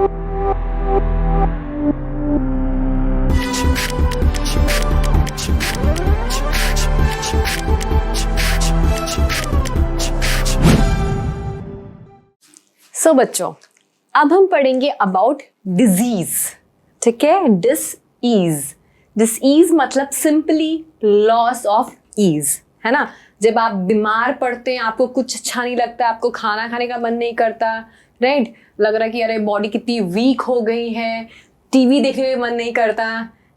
सो बच्चों, अब हम पढ़ेंगे अबाउट डिजीज। ठीक है, डिस-ईज मतलब सिंपली लॉस ऑफ ईज, है ना। जब आप बीमार पड़ते हैं, आपको कुछ अच्छा नहीं लगता, आपको खाना खाने का मन नहीं करता, राइट, लग रहा है कि अरे बॉडी कितनी वीक हो गई है, टीवी देखने में मन नहीं करता,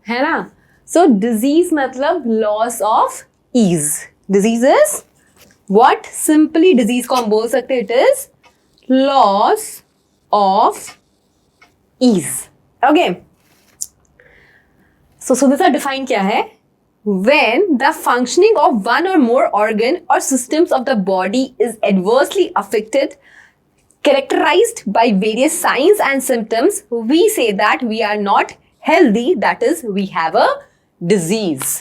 है ना। सो डिजीज मतलब loss of ease. Disease is what? Simply disease को हम बोल सकते हैं, it is loss of ease. Okay. So this are defined क्या है? When the functioning of one or more organ or systems of the body is adversely affected, characterized by various signs and symptoms, we say that we are not healthy, that is, we have a disease.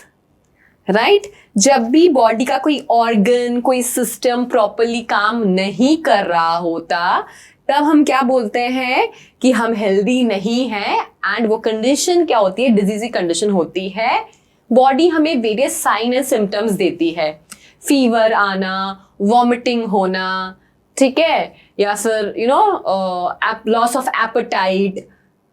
Right जब भी body का कोई organ, कोई system properly काम नहीं कर रहा होता, तब हम क्या बोलते हैं कि हम हेल्दी नहीं हैं। एंड वो कंडीशन क्या होती है? डिजीजी कंडीशन होती है। बॉडी हमें वेरियस साइन एंड सिम्टम्स देती है, फीवर आना, वॉमिटिंग होना, ठीक है, या फिर लॉस ऑफ एपेटाइट,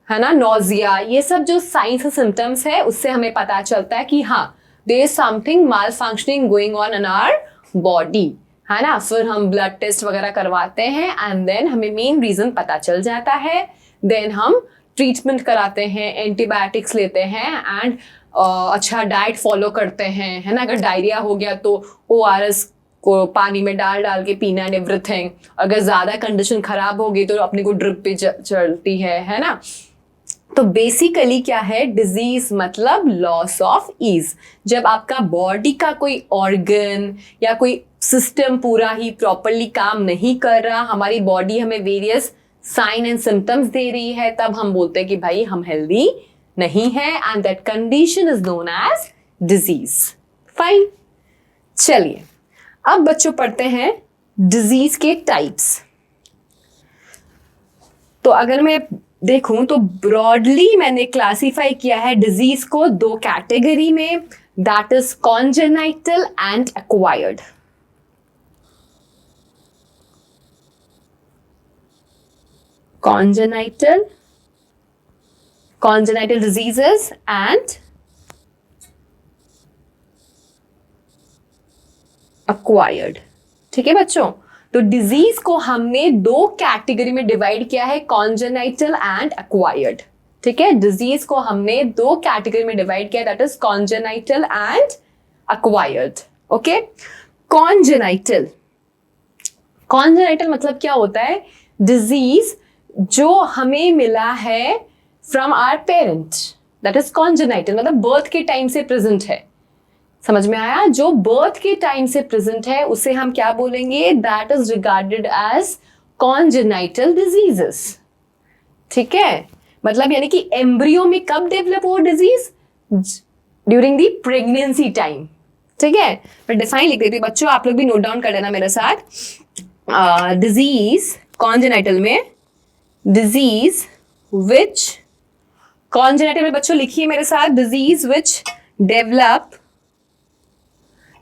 है ना, नोजिया। ये सब जो साइंस एंड सिम्टम्स है, उससे हमें पता चलता है कि हाँ, there is something malfunctioning going on in our body, है ना। फिर हम ब्लड टेस्ट वगैरह करवाते हैं एंड देन हमें मेन रीजन पता चल जाता है। देन हम ट्रीटमेंट कराते हैं, एंटीबायोटिक्स लेते हैं एंड अच्छा डाइट फॉलो करते हैं, है ना। अगर डायरिया हो गया तो ORS को पानी में डाल डाल के पीना एंड एवरीथिंग। अगर ज्यादा कंडीशन खराब हो गई तो अपने को ड्रिप पे चलती है ना। तो बेसिकली क्या है? डिजीज मतलब लॉस ऑफ ईज। जब आपका बॉडी का कोई ऑर्गन या कोई सिस्टम पूरा ही प्रॉपरली काम नहीं कर रहा, हमारी बॉडी हमें वेरियस साइन एंड सिम्टम्स दे रही है, तब हम बोलते हैं कि भाई हम हेल्दी नहीं है, and that condition is known as disease. Fine, चलिए अब बच्चों पढ़ते हैं डिजीज के टाइप्स। तो अगर मैं देखूं तो ब्रॉडली मैंने क्लासिफाई किया है डिजीज को दो कैटेगरी में, that is congenital and acquired. congenital diseases and acquired। ठीक है बच्चों, तो डिजीज को हमने दो कैटेगरी में डिवाइड किया है, कॉन्जेनाइटल एंड एक्वायर्ड। ठीक है, डिजीज को हमने दो कैटेगरी में डिवाइड किया, that is congenital and acquired. Okay, congenital मतलब क्या होता है? डिजीज जो हमें मिला है from our parent, that is congenital, मतलब बर्थ के टाइम से प्रेजेंट है। समझ में आया? जो बर्थ के टाइम से प्रेजेंट है उसे हम क्या बोलेंगे? That is regarded as congenital diseases. ठीक है, मतलब यानी कि एम्ब्रियो में कब डेवलप हो disease? During the pregnancy time. ठीक है, मैं डिफाइन लिख देती हूँ बच्चों, आप लोग भी नोट डाउन कर लेना मेरे साथ। डिजीज कॉन्जेनाइटल में, डिजीज विच, कॉन्जेनाइटल में बच्चों लिखिए मेरे साथ, disease which develop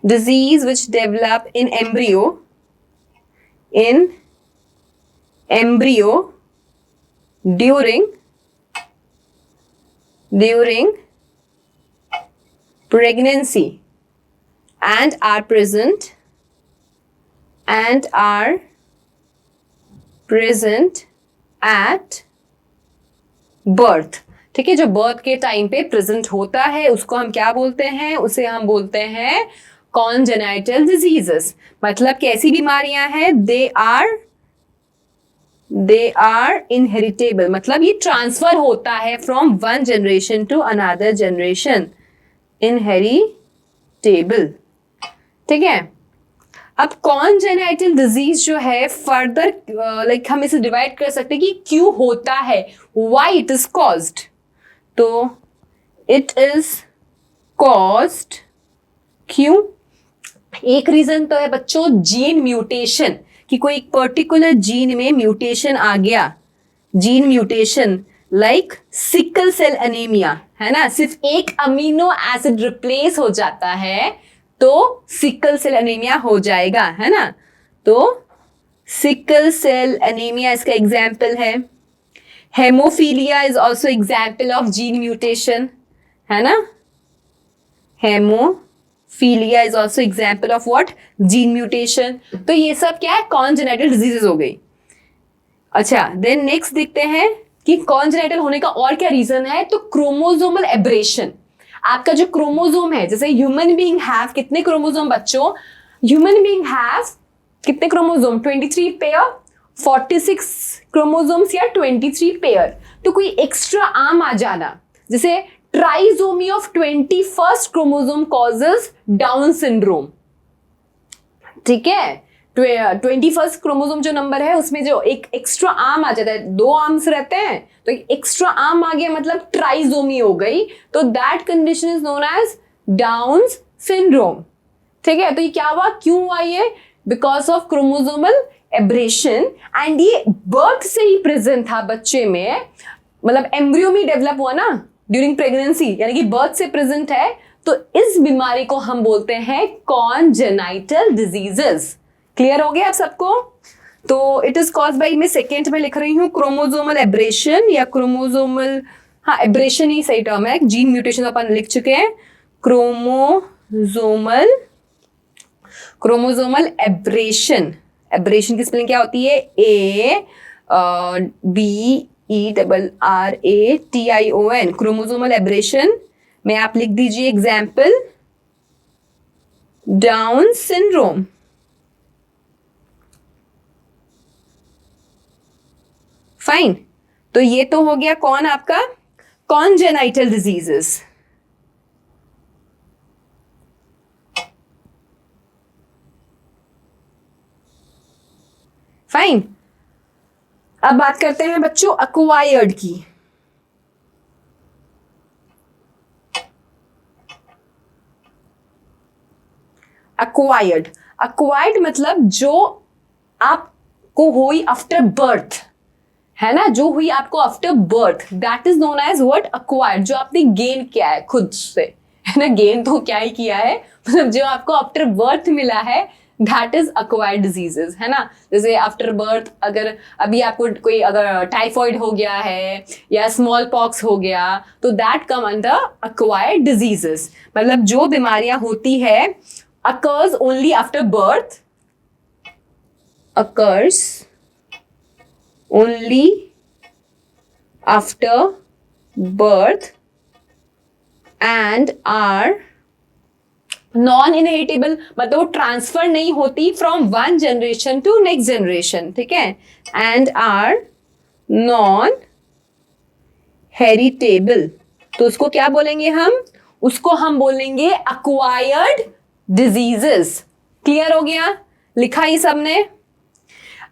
in embryo during pregnancy and are present at birth। ठीक है, जो बर्थ के टाइम पे प्रेजेंट होता है उसको हम क्या बोलते हैं? उसे हम बोलते हैं कॉन्जेनाइटल डिजीजेस। मतलब कैसी बीमारियां हैं? दे आर इनहेरिटेबल, मतलब ये ट्रांसफर होता है from one generation to another generation, inheritable. ठीक है, अब कॉन्जेनाइटल डिजीज जो है फर्दर लाइक हम इसे डिवाइड कर सकते हैं कि क्यों होता है, व्हाई इट इज कॉज्ड। तो इट इज कॉज्ड, क्यों? एक रीजन तो है बच्चों जीन म्यूटेशन, कि कोई एक पर्टिकुलर जीन में म्यूटेशन आ गया, gene mutation like sickle cell anaemia, है ना, सिर्फ एक अमीनो एसिड रिप्लेस हो जाता है तो सिकल सेल एनीमिया हो जाएगा, है ना। तो सिकल सेल एनीमिया इसका एग्जाम्पल है। Haemophilia is also example of gene mutation, है ना। Haemophilia is also example of what, gene mutation. तो ये सब क्या है, कॉन्जेनिटल डिजीजेस हो गई। अच्छा, देन नेक्स्ट देखते हैं कि कॉन्जेनिटल होने का और क्या रीजन है। तो क्रोमोसोमल एब्रेशन, आपका जो क्रोमोसोम है, जैसे ह्यूमन बीइंग हैव कितने क्रोमोसोम बच्चों, ह्यूमन बीइंग हैव कितने क्रोमोसोम, 23 पेयर, 46 क्रोमोसोम्स या 23 पेयर। तो कोई एक्स्ट्रा आर्म आ जाना, जैसे trisomy of 21st chromosome causes down syndrome, ठीक है। 21st क्रोमोसोम जो नंबर है उसमें जो एक एक्स्ट्रा आर्म आ जाता है, 2 आर्म्स रहते हैं तो एक एक्स्ट्रा आर्म आ गया मतलब ट्राइसोमी हो गई, तो that condition is known as Down syndrome, ठीक है। तो ये क्या हुआ, क्यों हुआ ये, because of chromosomal aberration, and ये बर्थ से ही प्रेजेंट था बच्चे में, मतलब एम्ब्रियो में डेवलप हुआ ना ड्यूरिंग प्रेगनेंसी, यानी कि बर्थ से प्रेजेंट है। तो इस बीमारी को हम बोलते हैं कॉन्जेनाइटल डिजीजेस। क्लियर हो गया आप सबको। तो इट इज कॉज बाई, मैं सेकेंड में लिख रही हूँ क्रोमोसोमल एब्रेशन या क्रोमोसोमल, हाँ एब्रेशन ही सही टर्म है, जीन म्यूटेशन अपन लिख चुके हैं। क्रोमोसोमल एब्रेशन, एब्रेशन की स्पेलिंग क्या होती है, ABERRATION, क्रोमोसोमल एब्रेशन में आप लिख दीजिए एग्जाम्पल डाउन सिंड्रोम। फाइन, तो ये तो हो गया कौन, आपका कॉन्जेनाइटल डिजीजेस। फाइन, अब बात करते हैं बच्चों अक्वायर्ड की। अक्वायर्ड मतलब जो आपको हुई आफ्टर बर्थ, है ना, जो हुई आपको after birth, that is known as what, acquired. जो आपने गेन किया है खुद से, है ना, गेन तो क्या ही किया है, मतलब जो आपको आफ्टर बर्थ मिला है, दैट इज अक्वायर्ड डिजीजेस, है ना। जैसे आफ्टर बर्थ अगर अभी आपको कोई अगर टाइफॉइड हो गया है या स्मॉल पॉक्स हो गया, तो that come under acquired diseases. मतलब जो बीमारियां होती है occurs only after birth, occurs only after birth and are non inheritable, मतलब वो ट्रांसफर नहीं होती from one generation to next generation, ठीक है, एंड आर नॉन हेरिटेबल। तो उसको क्या बोलेंगे हम, उसको हम बोलेंगे अक्वायर्ड डिजीजेस। क्लियर हो गया, लिखा ही सबने।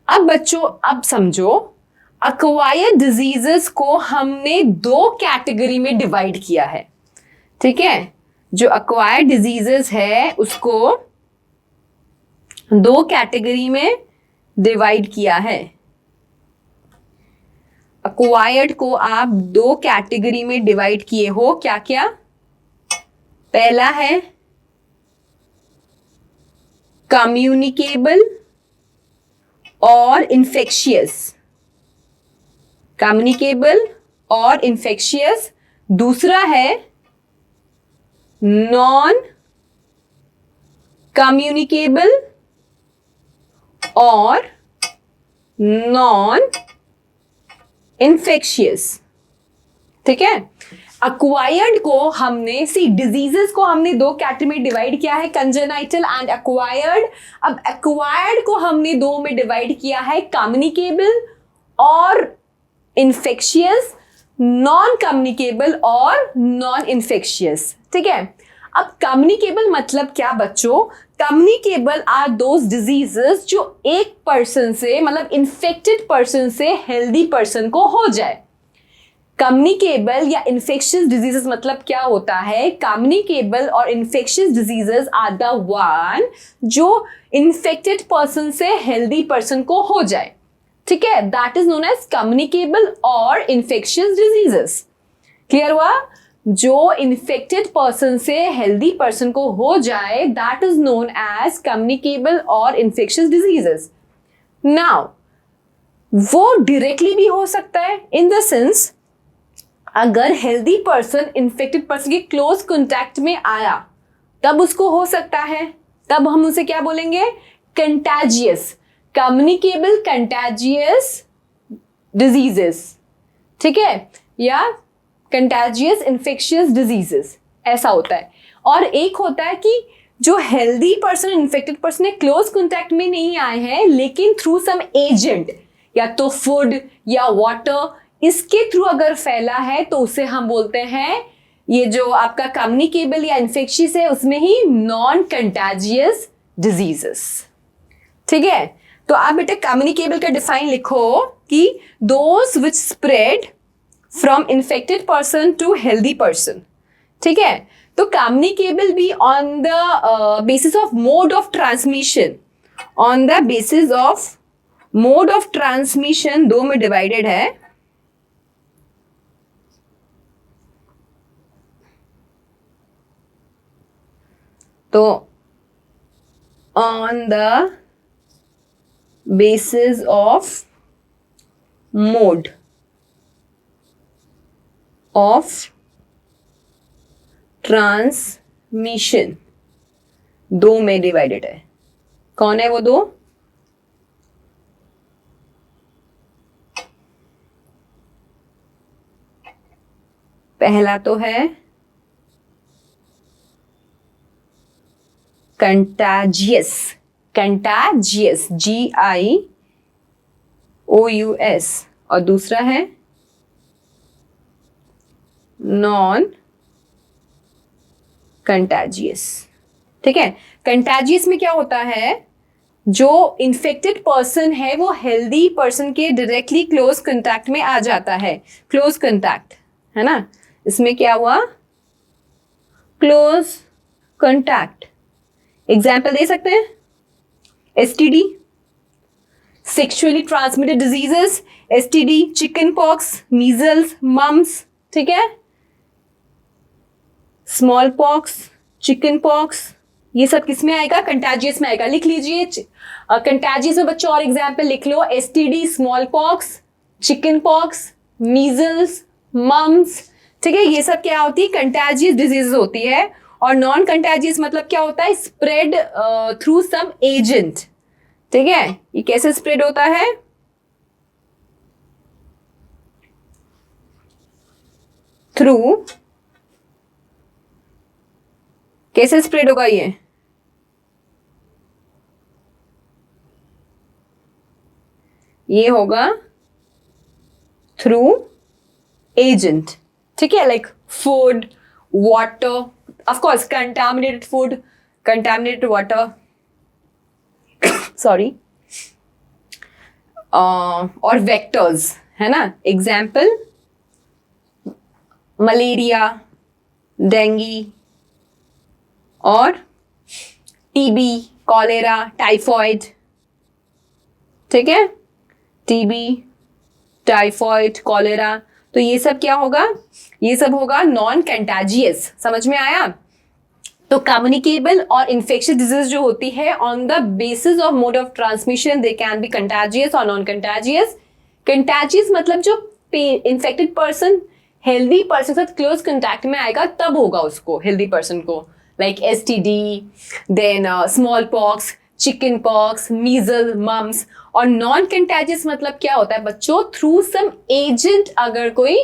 अब बच्चों अब समझो, अक्वायर्ड डिजीजेस को हमने 2 कैटेगरी में डिवाइड किया है, ठीक है। जो अक्वायर्ड डिजीजेस है उसको 2 कैटेगरी में डिवाइड किया है। अक्वायर्ड को आप 2 कैटेगरी में डिवाइड किए हो, क्या क्या, पहला है कम्युनिकेबल और इन्फेक्शियस, कम्युनिकेबल और इन्फेक्शियस। दूसरा है नॉन कम्युनिकेबल और नॉन इन्फेक्शियस, ठीक है। अक्वायर्ड को हमने डिजीजेस को हमने 2 कैटेगरी में डिवाइड किया है, कंजेनाइटल एंड अक्वायर्ड। अब अक्वायर्ड को हमने 2 में डिवाइड किया है, कम्युनिकेबल और इन्फेक्शियस, नॉन कम्युनिकेबल और नॉन इन्फेक्शियस, ठीक है। अब कम्युनिकेबल मतलब क्या बच्चों, कम्युनिकेबल आर दोज डिजीजेस जो एक पर्सन से, मतलब इन्फेक्टेड पर्सन से हेल्दी पर्सन को हो जाए। कम्युनिकेबल या इन्फेक्शियस डिजीजेस मतलब क्या होता है, कम्युनिकेबल और infectious diseases are the one जो इन्फेक्टेड पर्सन से हेल्दी पर्सन को हो जाए, ठीक है, that is known as communicable और इन्फेक्शियस डिजीजेस। क्लियर हुआ? जो इन्फेक्टेड पर्सन से हेल्दी पर्सन को हो जाए that is known as communicable और इन्फेक्शियस डिजीजेस। नाउ वो डायरेक्टली भी हो सकता है, इन द सेंस अगर हेल्दी पर्सन इन्फेक्टेड पर्सन के क्लोज कॉन्टैक्ट में आया तब उसको हो सकता है, तब हम उसे क्या बोलेंगे? कंटैजियस, कम्युनिकेबल कंटैजियस डिजीजेस, ठीक है, या कंटैजियस इन्फेक्शियस डिजीजेस, ऐसा होता है। और एक होता है कि जो हेल्दी पर्सन इन्फेक्टेड पर्सन है क्लोज कॉन्टैक्ट में नहीं आए हैं लेकिन थ्रू सम एजेंट या तो फूड या वाटर इसके थ्रू अगर फैला है तो उसे हम बोलते हैं, ये जो आपका कम्युनिकेबल या इन्फेक्शियस है उसमें ही नॉन कंटैजियस डिजीजेस। ठीक है, तो आप बेटे कम्युनिकेबल का डिफाइन लिखो कि those which spread from infected person to healthy person. ठीक है, तो कम्युनिकेबल भी on the basis of mode of transmission, on the basis of mode of transmission दो में डिवाइडेड है। तो on the basis of mode of transmission दो में डिवाइडेड है। कौन है वो दो? पहला तो है कंटाजियस, कंटाजियस GIOUS, और दूसरा है नॉन कंटाजियस। ठीक है, कंटाजियस में क्या होता है, जो इन्फेक्टेड पर्सन है वो हेल्दी पर्सन के डायरेक्टली क्लोज कांटेक्ट में आ जाता है। क्लोज कांटेक्ट है ना, इसमें क्या हुआ? Close contact. एग्जाम्पल दे सकते हैं? STD, sexually transmitted diseases, STD, chicken pox, measles, mumps, ठीक है, स्मॉल पॉक्स, चिकन पॉक्स, ये सब किस में आएगा? कंटाजियस में आएगा। लिख लीजिए कंटाजियस में बच्चों और एग्जाम्पल लिख लो, STD, small pox, chicken pox, measles, mumps, ठीक है, ये सब क्या होती है? कंटाजियस डिजीज होती है। और नॉन कंटाजियस मतलब क्या होता है? Spread through some agent. ठीक है, ये कैसे स्प्रेड होता है? थ्रू, कैसे स्प्रेड होगा ये होगा थ्रू एजेंट। ठीक है, like food, water, of course contaminated food, contaminated water, sorry, और वेक्टर्स, है ना। एग्जाम्पल मलेरिया, डेंगू और TB, कॉलेरा, टाइफॉइड। ठीक है, TB, टाइफॉइड, कॉलेरा, तो ये सब क्या होगा? ये सब होगा नॉन कंटाजियस। समझ में आया? तो कम्युनिकेबल और इन्फेक्शियस डिजीज जो होती है on the basis of mode of transmission they can be contagious और नॉन कंटाजियस। कंटाजियस मतलब जो इन्फेक्टेड पर्सन हेल्दी पर्सन के साथ क्लोज कंटैक्ट में आएगा तब होगा उसको, हेल्दी पर्सन को, like STD, then small pox, chicken pox, measles, mumps. और नॉन कंटेजियस मतलब क्या होता है बच्चों? थ्रू सम एजेंट अगर कोई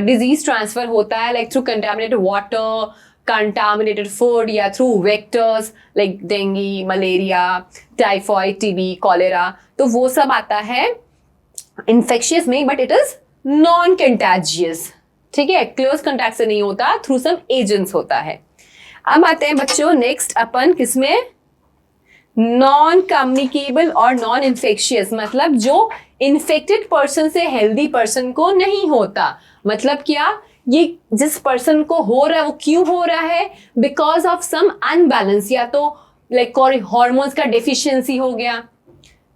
डिजीज ट्रांसफर होता है, like through contaminated water, contaminated food, या through vectors like dengue, malaria, typhoid, TB, cholera, तो वो सब आता है इन्फेक्शियस में, but it is non contagious. ठीक है, क्लोज कॉन्टैक्ट से नहीं होता, थ्रू सम एजेंट्स होता है। अब आते हैं बच्चों नेक्स्ट अपन किसमें? नॉन कम्युनिकेबल और नॉन इन्फेक्शियस, मतलब जो इन्फेक्टेड पर्सन से हेल्दी पर्सन को नहीं होता। मतलब क्या? ये जिस पर्सन को हो रहा है वो क्यों हो रहा है? बिकॉज ऑफ सम अनबैलेंस, या तो लाइक हार्मोन्स का डेफिशिएंसी हो गया,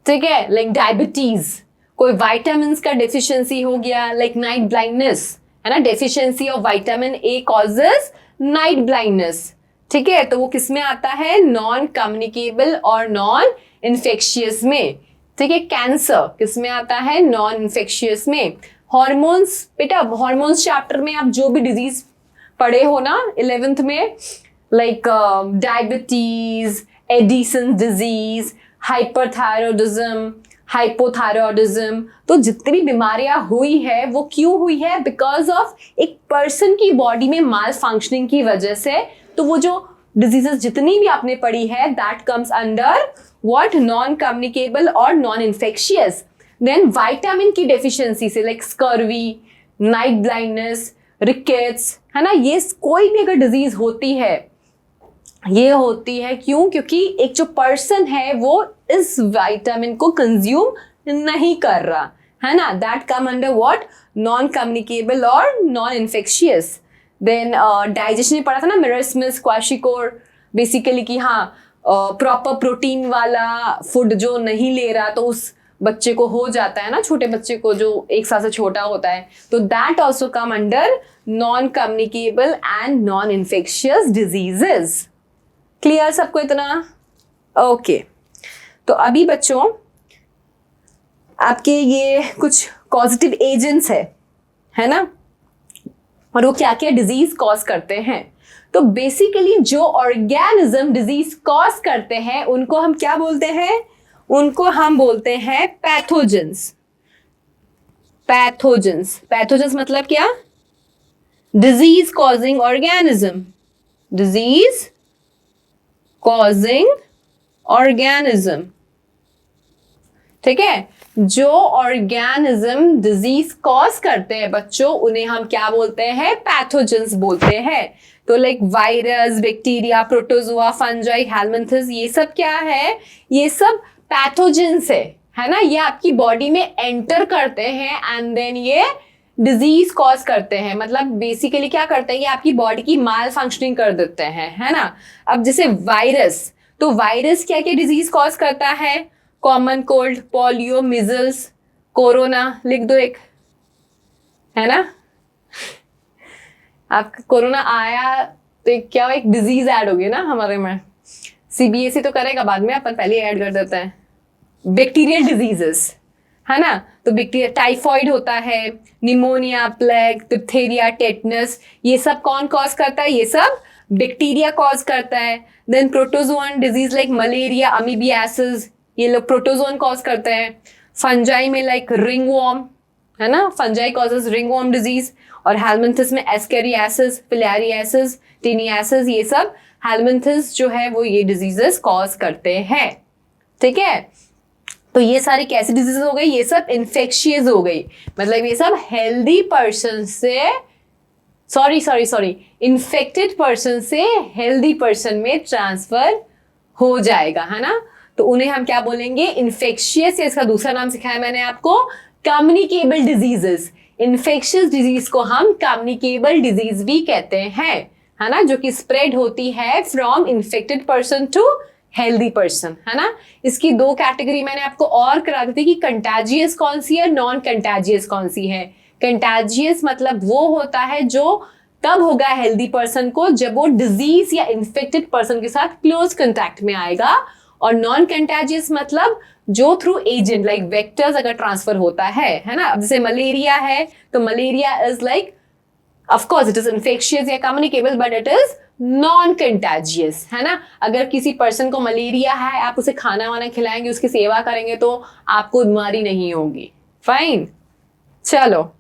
ठीक है, लाइक डायबिटीज, कोई वाइटामिन का डेफिशिएंसी हो गया, लाइक नाइट ब्लाइंडनेस, है ना, deficiency of vitamin A causes night blindness, ठीक है, तो वो किस में आता है, नॉन कम्युनिकेबल और नॉन इन्फेक्शियस में, ठीक है। कैंसर किस में आता है, नॉन इन्फेक्शियस में। हॉर्मोन्स, बेटा हॉर्मोन्स चैप्टर में आप जो भी डिजीज पढ़े हो ना 11th में, like diabetes, Addison disease, hyperthyroidism, hypothyroidism, तो जितनी भी बीमारियां हुई है वो क्यों हुई है, बिकॉज ऑफ एक पर्सन की बॉडी में माल फंक्शनिंग की वजह से। तो वो जो डिजीजेस जितनी भी आपने पढ़ी है that comes under what, non communicable और नॉन इन्फेक्शियस। देन विटामिन की डेफिशिएंसी से like scurvy, night blindness, rickets, है ना, ये कोई भी अगर डिजीज होती है, ये होती है क्यों, क्योंकि एक जो पर्सन है वो इस विटामिन को कंज्यूम नहीं कर रहा, है ना, that come under what, non communicable और नॉन इन्फेक्शियस। देन डाइजेशन में पढ़ा था ना, मेरिस्मस, क्वाशिकोर, बेसिकली कि हाँ प्रॉपर प्रोटीन वाला फूड जो नहीं ले रहा तो उस बच्चे को हो जाता है ना, छोटे बच्चे को जो 1 साल से छोटा होता है, तो that also come under non communicable and non infectious diseases. Clear सबको इतना? ओके तो अभी बच्चों आपके ये कुछ कॉजेटिव एजेंट्स है ना, और वो क्या क्या डिजीज कॉज करते हैं। तो बेसिकली जो ऑर्गेनिज्म डिजीज कॉज करते हैं उनको हम क्या बोलते हैं, उनको हम बोलते हैं पैथोजेंस। पैथोजेंस, पैथोजेंस मतलब क्या, disease causing organism, disease causing organism, ठीक है। जो ऑर्गेनिज्म डिजीज कॉज करते हैं बच्चों उन्हें हम क्या बोलते हैं, पैथोजेंस बोलते हैं। तो like virus, bacteria, protozoa, fungi, helminths, ये सब क्या है, ये सब पैथोजेंस है ना, ये आपकी बॉडी में एंटर करते हैं एंड देन ये डिजीज कॉज करते हैं। मतलब बेसिकली क्या करते हैं, ये आपकी बॉडी की माल फंक्शनिंग कर देते हैं, है ना। अब जैसे वायरस, तो वायरस क्या क्या डिजीज कॉज करता है, common cold, polio, measles, corona, लिख दो एक, है ना। आपका कोरोना आया तो क्या एक डिजीज ऐड होगी ना हमारे में, सीबीएसई तो करेगा बाद में, अपन पहले ऐड कर देते हैं। बैक्टीरियल डिजीजेस, है ना, तो बैक्टीरिया, टाइफॉइड होता है, निमोनिया, प्लेग, डिप्थेरिया, टेटनस, ये सब कौन कॉज करता है, ये सब बैक्टीरिया कॉज करता है। Then protozoan disease like malaria, amoebiasis, ये लोग प्रोटोजोन कॉज करते हैं। फंजाई में लाइक रिंगवॉर्म, है ना, फंजाई कॉजेज रिंगवॉर्म डिजीज, और हेलमिंथस में एस्केरियासिस, फिलारियासिस, टीनियासिस, ये सब हेलमिंथस जो है वो ये डिजीजेस कॉज करते हैं, ठीक है। तो ये सारी कैसी डिजीज हो गई, ये सब इन्फेक्शियस हो गई, मतलब ये सब हेल्दी पर्सन से सॉरी इन्फेक्टेड पर्सन से हेल्दी पर्सन में ट्रांसफर हो जाएगा, है ना। तो उन्हें हम क्या बोलेंगे, इन्फेक्शियस, या इसका दूसरा नाम सिखाया मैंने आपको, कम्युनिकेबल डिजीजेस। इन्फेक्शियस डिजीज को हम कम्युनिकेबल डिजीज भी कहते हैं, है ना, जो कि स्प्रेड होती है from infected person to healthy person, है ना। इसकी 2 कैटेगरी मैंने आपको और करा दी थी कि कंटाजियस कौन सी है, नॉन कंटाजियस कौन सी है। कंटाजियस मतलब वो होता है जो तब होगा हेल्दी पर्सन को जब वो डिजीज या इन्फेक्टेड पर्सन के साथ क्लोज कंटैक्ट में आएगा, और नॉन कंटाजियस मतलब जो थ्रू एजेंट लाइक वेक्टर्स अगर ट्रांसफर होता है ना। अब जैसे मलेरिया है तो malaria is like of course it is infectious या communicable but it is non contagious, है ना। अगर किसी पर्सन को मलेरिया है, आप उसे खाना वाना खिलाएंगे, उसकी सेवा करेंगे तो आपको बीमारी नहीं होगी, फाइन। चलो